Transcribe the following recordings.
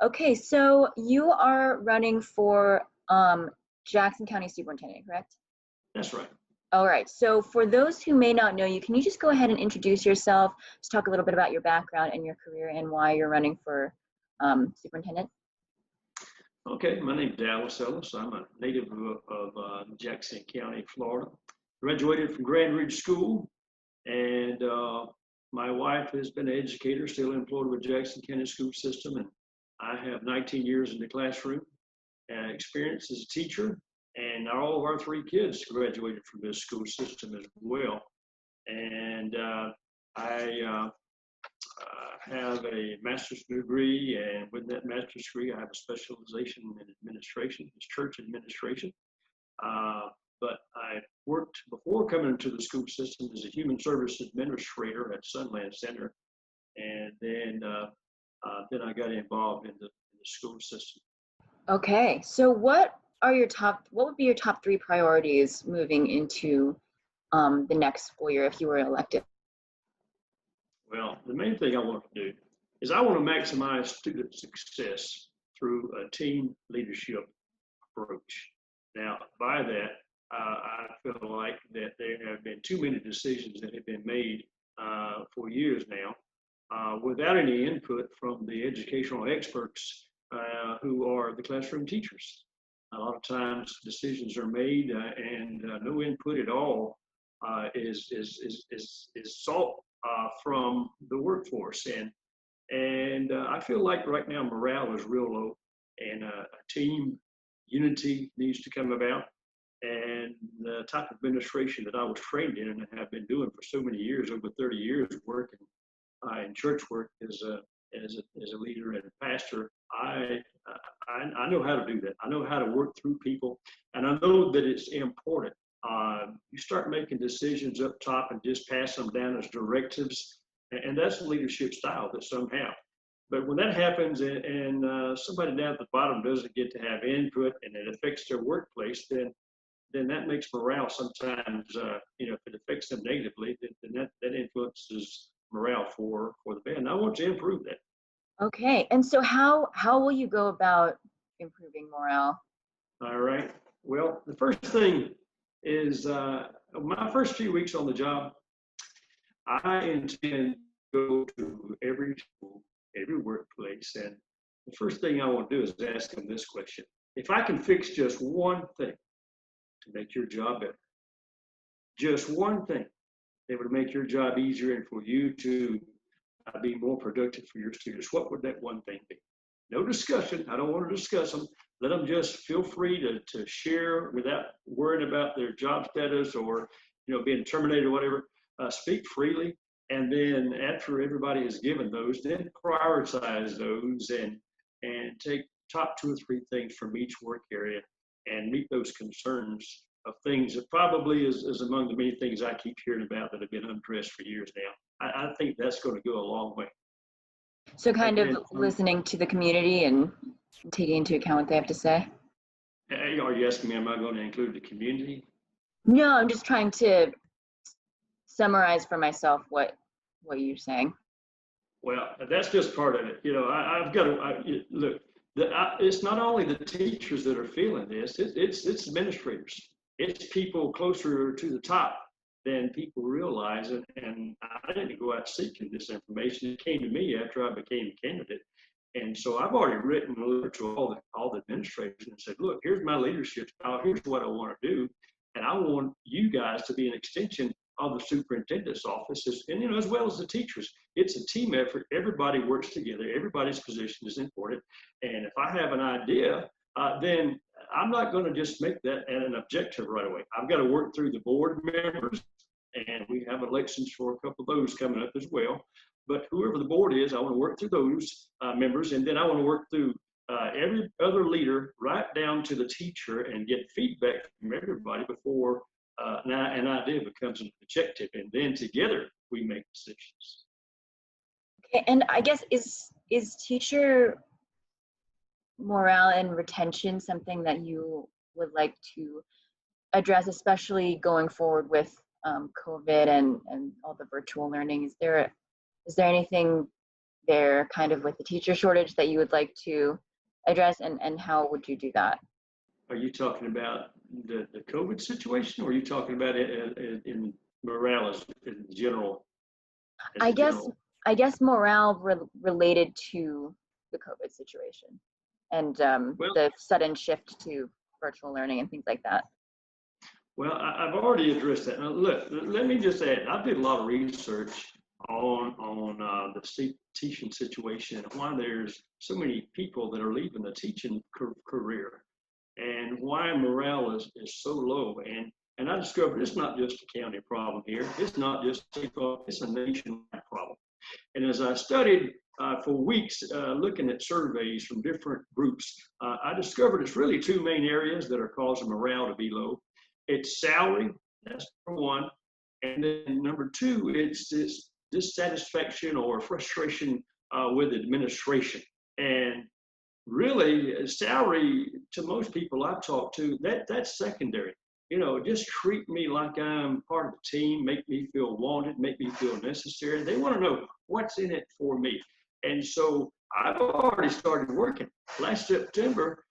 Okay, so you are running for Jackson County Superintendent, correct? That's right. All right, so for those who may not know you, can you just go ahead and introduce yourself, just talk a little bit about your background and your career and why you're running for superintendent? Okay, my name's Dallas Ellis. I'm a native of Jackson County, Florida. Graduated from Grand Ridge School, and my wife has been an educator, still employed with Jackson County School System, and I have 19 years in the classroom and experience as a teacher, and all of our three kids graduated from this school system as well. And I have a master's degree, and with that master's degree, I have a specialization in administration, it's church administration. But I worked before coming into the school system as a human service administrator at Sunland Center, and then I got involved in the school system. Okay, so what would be your top 3 priorities moving into the next school year if you were elected? Well, the main thing I want to do is I want to maximize student success through a team leadership approach. Now, by that, I feel like that there have been too many decisions that have been made for years now without any input from the educational experts who are the classroom teachers. A lot of times decisions are made and no input at all is sought from the workforce, and I feel like right now morale is real low, and a team unity needs to come about. And the type of administration that I was trained in and have been doing for so many years, over 30 years working in church work as a leader and a pastor, I know how to do that. I know how to work through people, and I know that it's important. You start making decisions up top and just pass them down as directives, and that's the leadership style that some have. But when that happens and somebody down at the bottom doesn't get to have input and it affects their workplace, then that makes morale sometimes, if it affects them negatively, then that influences morale for the band. And I want to improve that. Okay, and so how will you go about improving morale? All right. Well, the first thing is my first few weeks on the job, I intend to go to every school, every workplace, and the first thing I want to do is ask them this question. If I can fix just one thing to make your job better, just one thing that would make your job easier and for you to be more productive for your students, what would that one thing be? No discussion. I don't want to discuss them. Let them just feel free to share without worrying about their job status or being terminated or whatever. Speak freely, and then after everybody has given those, then prioritize those and take top 2 or 3 things from each work area and meet those concerns of things that probably is among the many things I keep hearing about that have been unaddressed for years now. I think that's going to go a long way. So kind of listening to the community and taking into account what they have to say? Are you asking me, am I going to include the community? No, I'm just trying to summarize for myself what you're saying. Well, that's just part of it. I've got to look. It's not only the teachers that are feeling this. It's administrators. It's people closer to the top than people realize. And I didn't go out seeking this information. It came to me after I became a candidate. And so I've already written a letter to all the administrators and said, look, here's my leadership style. Here's what I want to do. And I want you guys to be an extension of the superintendent's office, and as well as the teachers. It's a team effort. Everybody works together. Everybody's position is important. And if I have an idea, then I'm not going to just make that an objective right away. I've got to work through the board members, and we have elections for a couple of those coming up as well. But whoever the board is, I want to work through those members, and then I want to work through every other leader right down to the teacher and get feedback from everybody before an idea becomes an objective, and then together we make decisions. Okay, and I guess is teacher morale and retention something that you would like to address, especially going forward with COVID and all the virtual learning? Is there anything there kind of with the teacher shortage that you would like to address, and how would you do that? Are you talking about the COVID situation, or are you talking about it in morale as in general? I guess morale related to the COVID situation and Well, the sudden shift to virtual learning and things like that. Well, I've already addressed that. Now, look, let me just add, I did a lot of research on the teaching situation and why there's so many people that are leaving the teaching career and why morale is so low. And I discovered it's not just a county problem here. It's not just a problem, it's a nationwide problem. And as I studied for weeks, looking at surveys from different groups, I discovered it's really two main areas that are causing morale to be low. It's salary, that's number one. And then number two, it's this dissatisfaction or frustration with administration. And really, salary, to most people I've talked to, that's secondary. You know, just treat me like I'm part of the team, make me feel wanted, make me feel necessary. They want to know what's in it for me. And so I've already started working. Last September,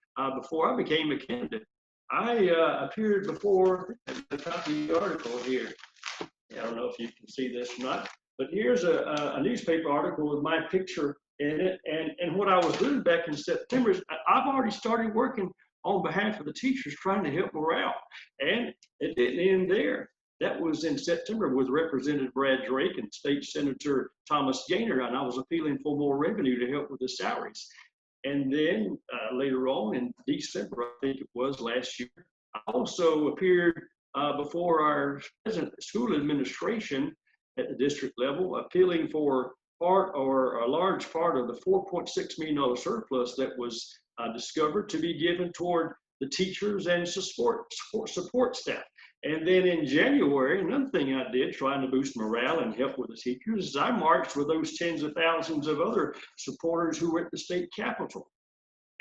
before I became a candidate, I appeared before the copy of the article here. I don't know if you can see this or not, but here's a newspaper article with my picture in it. And what I was doing back in September is I've already started working on behalf of the teachers trying to help morale. And it didn't end there. That was in September with Representative Brad Drake and State Senator Thomas Gaynor, and I was appealing for more revenue to help with the salaries. And then later on in December, I think it was last year, I also appeared before our school administration at the district level, appealing for part or a large part of the $4.6 million surplus that was discovered to be given toward the teachers and support staff. And then in January, another thing I did trying to boost morale and help with the teachers is I marched with those tens of thousands of other supporters who were at the state capitol.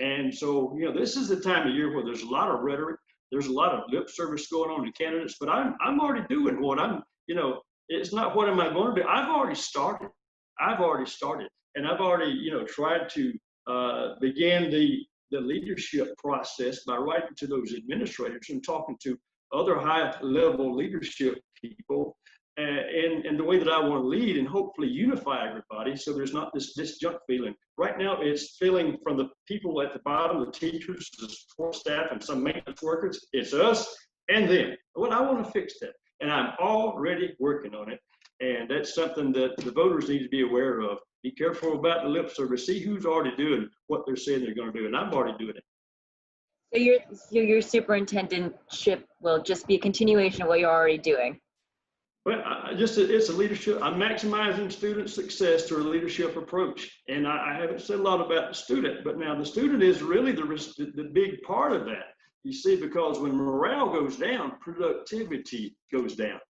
And so, you know, this is the time of year where there's a lot of rhetoric, there's a lot of lip service going on to candidates, but I'm already doing what you know, it's not what am I going to do? I've already started. And I've already, you know, tried to begin the leadership process by writing to those administrators and talking to other high-level leadership people and the way that I want to lead and hopefully unify everybody so there's not this disjunct feeling. Right now, it's feeling from the people at the bottom, the teachers, the support staff, and some maintenance workers. It's us and them. Well, I want to fix that, and I'm already working on it. And that's something that the voters need to be aware of. Be careful about the lip service. See who's already doing what they're saying they're going to do, and I'm already doing it. So your superintendentship will just be a continuation of what you're already doing. Well, it's a leadership. I'm maximizing student success through a leadership approach. And I haven't said a lot about the student, but now the student is really the big part of that. You see, because when morale goes down, productivity goes down.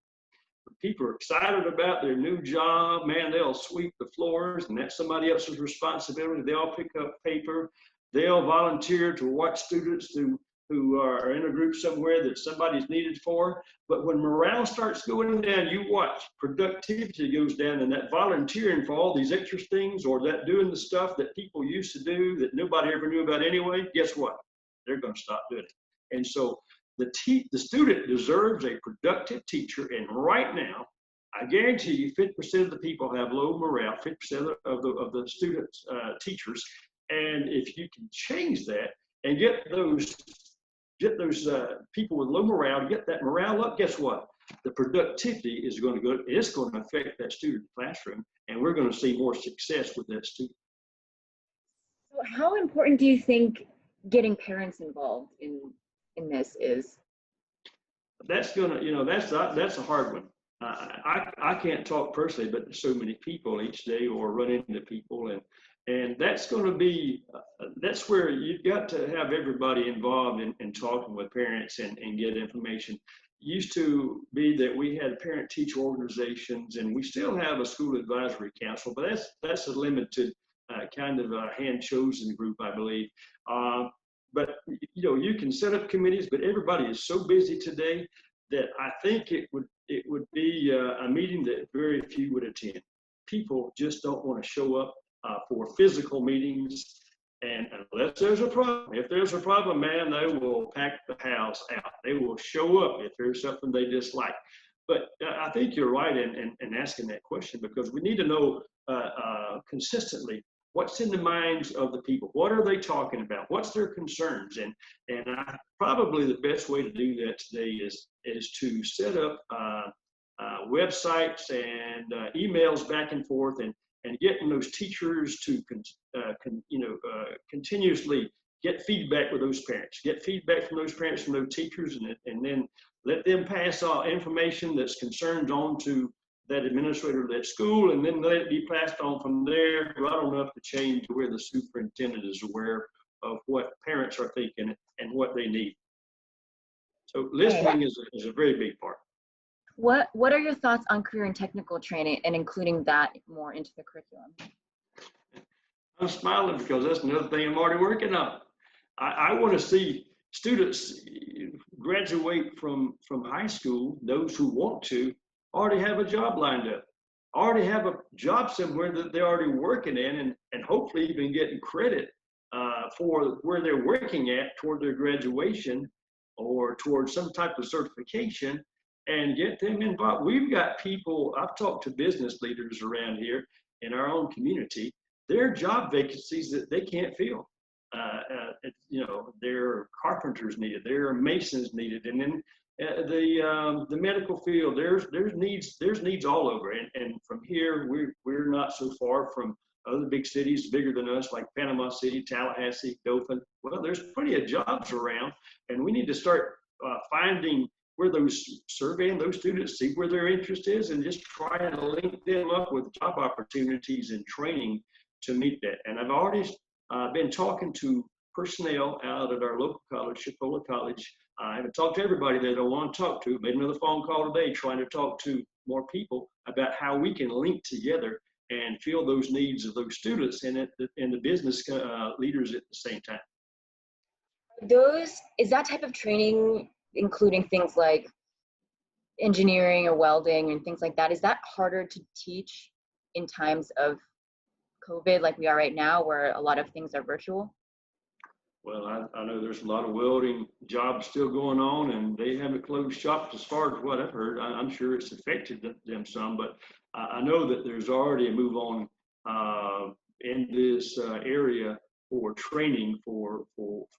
People are excited about their new job, man, they'll sweep the floors, and that's somebody else's responsibility. They'll pick up paper. They'll volunteer to watch students who are in a group somewhere that somebody's needed for. But when morale starts going down, you watch, productivity goes down, and that volunteering for all these extra things or that doing the stuff that people used to do that nobody ever knew about anyway, guess what? They're going to stop doing it. And so the student deserves a productive teacher, and right now, I guarantee you 50% of the people have low morale, 50% of the students, teachers, and if you can change that and get those people with low morale, get that morale up, guess what? The productivity is going to go, it's going to affect that student classroom, and we're going to see more success with that student. So how important do you think getting parents involved in this is? That's gonna, you know, that's a hard one. I can't talk personally, but so many people each day or run into people, and that's going to be that's where you've got to have everybody involved in talking with parents and get information. Used to be that we had parent-teacher organizations, and we still have a school advisory council, but that's a limited kind of a hand-chosen group, I believe. But you know, you can set up committees, but everybody is so busy today that I think it would be a meeting that very few would attend. People just don't want to show up. for physical meetings. And unless there's a problem, if there's a problem, man, they will pack the house out. They will show up if there's something they dislike. But I think you're right in asking that question, because we need to know consistently what's in the minds of the people. What are they talking about? What's their concerns? And probably the best way to do that today is to set up websites and emails back and forth, and getting those teachers to continuously get feedback with those parents, get feedback from those parents, from those teachers, and then let them pass on information that's concerned on to that administrator of that school, and then let it be passed on from there right on up the chain to where the superintendent is aware of what parents are thinking and what they need. So listening is a very big part. What are your thoughts on career and technical training and including that more into the curriculum? I'm smiling because that's another thing I'm already working on. I want to see students graduate from high school, those who want to, already have a job lined up, already have a job somewhere that they're already working in, and hopefully even getting credit for where they're working at toward their graduation or toward some type of certification, and get them involved. We've got people, I've talked to business leaders around here in our own community, there are job vacancies that they can't fill. There are carpenters needed, there are masons needed, and then the medical field, there's needs all over. And from here, we're not so far from other big cities bigger than us, like Panama City, Tallahassee, Dothan. Well, there's plenty of jobs around, and we need to start finding where surveying those students, see where their interest is, and just try to link them up with job opportunities and training to meet that. And I've already been talking to personnel out at our local college, Chipola College. I haven't talked to everybody that I want to talk to. Made another phone call today trying to talk to more people about how we can link together and fill those needs of those students and the business leaders at the same time. Is that type of training including things like engineering or welding and things like that, is that harder to teach in times of COVID like we are right now, where a lot of things are virtual? Well, I know there's a lot of welding jobs still going on, and they haven't closed shop as far as what I've heard. I'm sure it's affected them some, but I know that there's already a move on in this area for training for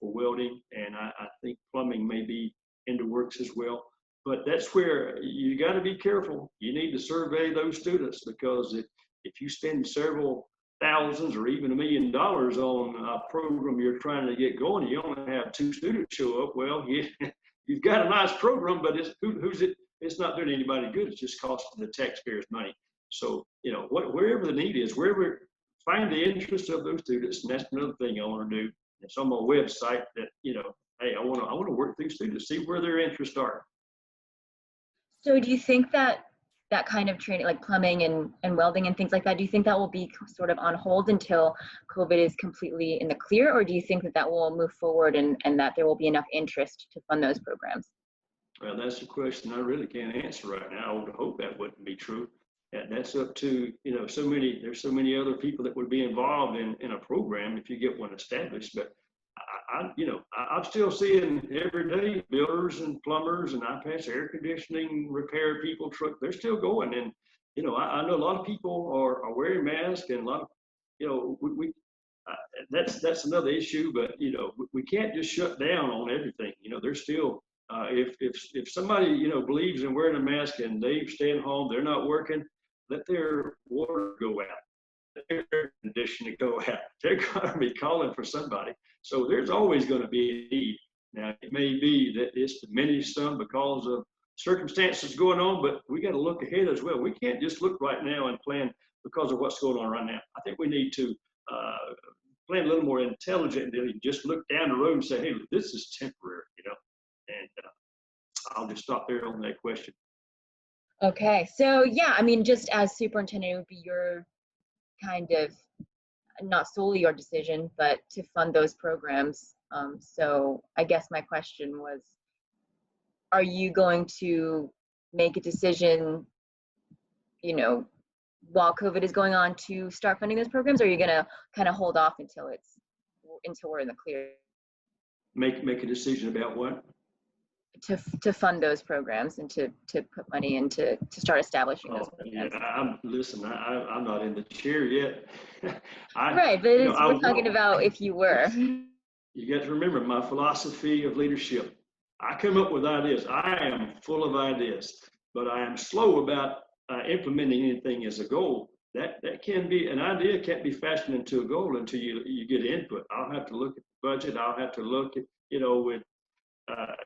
welding, and I think plumbing may be in the works as well. But that's where you got to be careful. You need to survey those students, because if you spend several thousands or even $1 million on a program you're trying to get going, you only have 2 students show up, well, you've got a nice program, but it's not doing anybody good. It's just costing the taxpayers money. So, wherever the need is, find the interest of those students, and that's another thing I want to do. It's on my website that, hey, I want to work through students, see where their interests are. So do you think that kind of training, like plumbing and welding and things like that, do you think that will be sort of on hold until COVID is completely in the clear, or do you think that will move forward and that there will be enough interest to fund those programs? Well, that's a question I really can't answer right now. I would hope that wouldn't be true. And that's up to, there's so many other people that would be involved in a program if you get one established. But I'm still seeing every day builders and plumbers and iPads, air conditioning repair people, truck, they're still going. And, I know a lot of people are wearing masks, and a lot of, that's another issue, but, we can't just shut down on everything. There's still, if somebody, believes in wearing a mask and they stay at home, they're not working, let their water go out, let their air conditioning go out. They're going to be calling for somebody. So there's always going to be a need. Now, it may be that it's diminished some because of circumstances going on, but we got to look ahead as well. We can't just look right now and plan because of what's going on right now. I think we need to plan a little more intelligently, just look down the road and say, hey, this is temporary, and I'll just stop there on that question. Okay, so yeah, I mean, just as superintendent, it would be your kind of, not solely your decision, but to fund those programs. So I guess my question was, are you going to make a decision, while COVID is going on to start funding those programs, or are you going to kind of hold off until we're in the clear Make a decision about what? to fund those programs and to put money into to start establishing those Yeah, programs? I'm not in the chair yet. Right, but we're talking about if you were. You got to remember my philosophy of leadership. I come up with ideas. I am full of ideas, but I am slow about implementing anything as a goal. That can be an idea, can't be fashioned into a goal until you get input. I'll have to look at the budget. I'll have to look at, with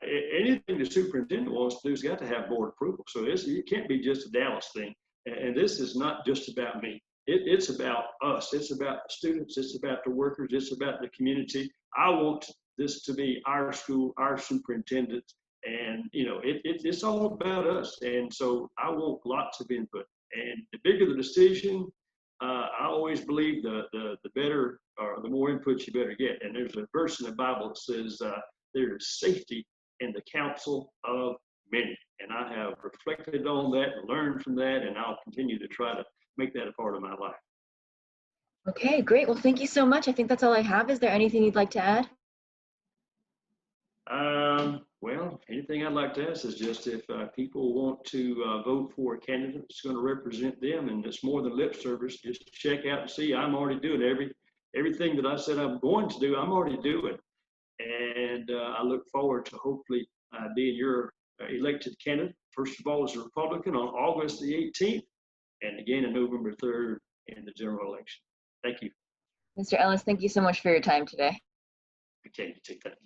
anything the superintendent wants to do has got to have board approval. So it can't be just a Dallas thing. And this is not just about me. It's about us. It's about the students. It's about the workers. It's about the community. I want this to be our school, our superintendent. And, it's all about us. And so I want lots of input. And the bigger the decision, I always believe the better or the more input you better get. And there's a verse in the Bible that says, there is safety in the counsel of many. And I have reflected on that and learned from that, and I'll continue to try to make that a part of my life. Okay, great. Well, thank you so much. I think that's all I have. Is there anything you'd like to add? Well, anything I'd like to ask is just if people want to vote for a candidate that's going to represent them, and it's more than lip service, just check out and see. I'm already doing everything that I said I'm going to do. I'm already doing. And I look forward to hopefully being your elected candidate, first of all as a Republican on August the 18th, and again on November 3rd in the general election. Thank you. Mr. Ellis, thank you so much for your time today. Okay, take that.